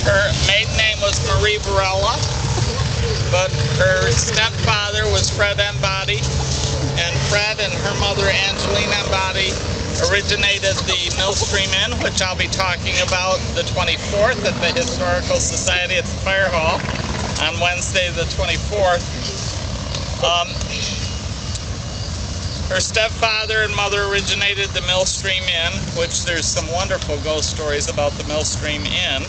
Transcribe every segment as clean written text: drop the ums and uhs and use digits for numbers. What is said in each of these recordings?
Her maiden name was Marie Varela, but her stepfather was Fred Embody, and Fred and her mother Angeline Embody originated the Millstream Inn, which I'll be talking about the 24th at the Historical Society at the Fire Hall on Wednesday the 24th. Her stepfather and mother originated the Millstream Inn, which there's some wonderful ghost stories about the Millstream Inn,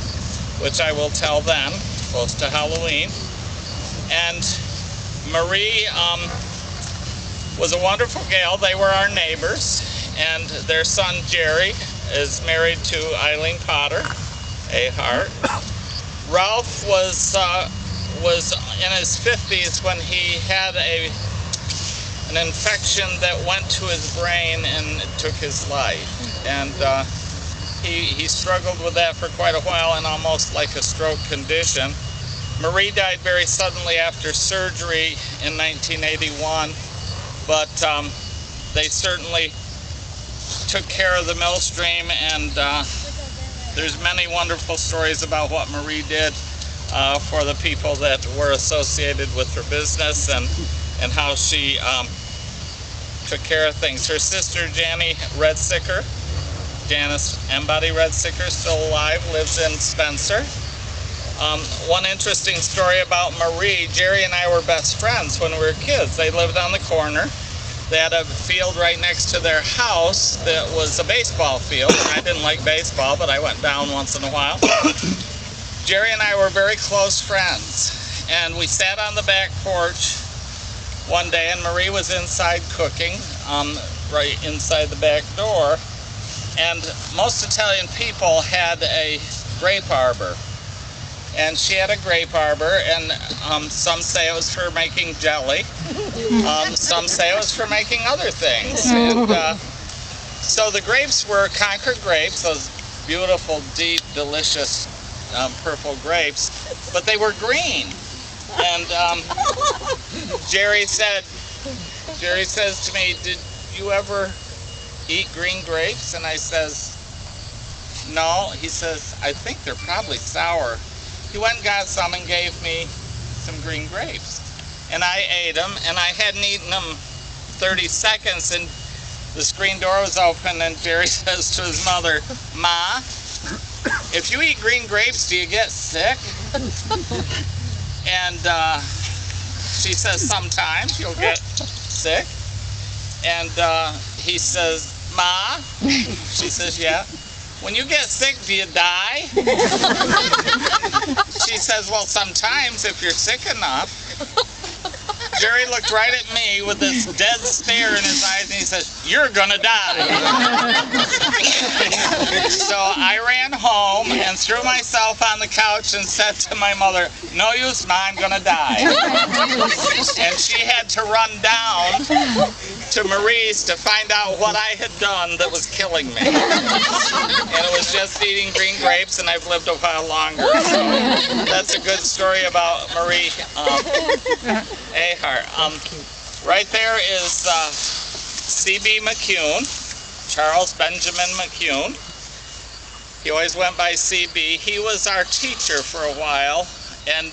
which I will tell then, close to Halloween. And Marie was a wonderful gal. They were our neighbors, and their son Jerry is married to Eileen Potter, a Hart. Ralph was in his 50s when he had an infection that went to his brain and took his life. And he struggled with that for quite a while, and almost like a stroke condition. Marie died very suddenly after surgery in 1981, but they certainly took care of the Millstream, and there's many wonderful stories about what Marie did for the people that were associated with her business, and how she took care of things. Her sister Janice Embody Redsicker, still alive, lives in Spencer. One interesting story about Marie, Jerry and I were best friends when we were kids. They lived on the corner. They had a field right next to their house that was a baseball field, and I didn't like baseball, but I went down once in a while. Jerry and I were very close friends, and we sat on the back porch one day, and Marie was inside cooking, right inside the back door, and most Italian people had a grape arbor. And she had a grape arbor, and some say it was for making jelly. Some say it was for making other things. And, so the grapes were Concord grapes, those beautiful, deep, delicious purple grapes, but they were green. And Jerry says to me, "Did you ever eat green grapes?" And I says, "No." He says, "I think they're probably sour." He went and got some and gave me some green grapes. And I ate them, and I hadn't eaten them 30 seconds, and the screen door was open, and Jerry says to his mother, "Ma, if you eat green grapes, do you get sick?" And she says, "Sometimes you'll get sick." And he says, "Ma," she says, "Yeah. When you get sick, do you die?" She says, "Well, sometimes if you're sick enough." Jerry looked right at me with this dead stare in his eyes, and he says, "You're gonna die." So I ran home and threw myself on the couch and said to my mother, "No use, Ma, I'm gonna die." And she had to run down to Marie's to find out what I had done that was killing me. And it was just eating green grapes, and I've lived a while longer. So that's a good story about Marie Ahart. Right there is C.B. McCune, Charles Benjamin McCune. He always went by C.B. He was our teacher for a while, and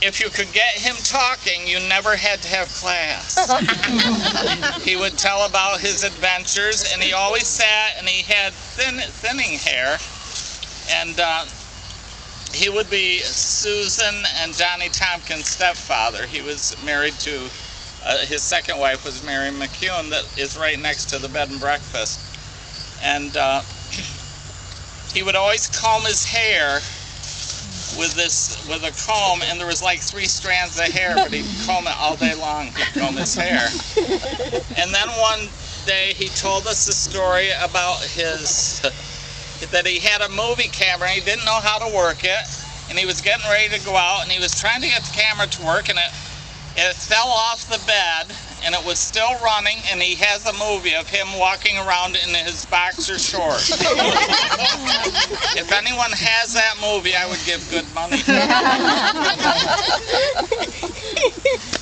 if you could get him talking, you never had to have class. He would tell about his adventures, and he always sat, and he had thinning hair, and he would be Susan and Johnny Tompkins' stepfather. He was married to, his second wife was Mary McCune, that is right next to the bed and breakfast. And he would always comb his hair with a comb, and there was like 3 strands of hair, but he'd comb it all day long. He'd comb his hair. And then one day he told us a story about that he had a movie camera, and he didn't know how to work it, and he was getting ready to go out, and he was trying to get the camera to work, and it fell off the bed, and it was still running, and he has a movie of him walking around in his boxer shorts. If anyone has that movie, I would give good money for it.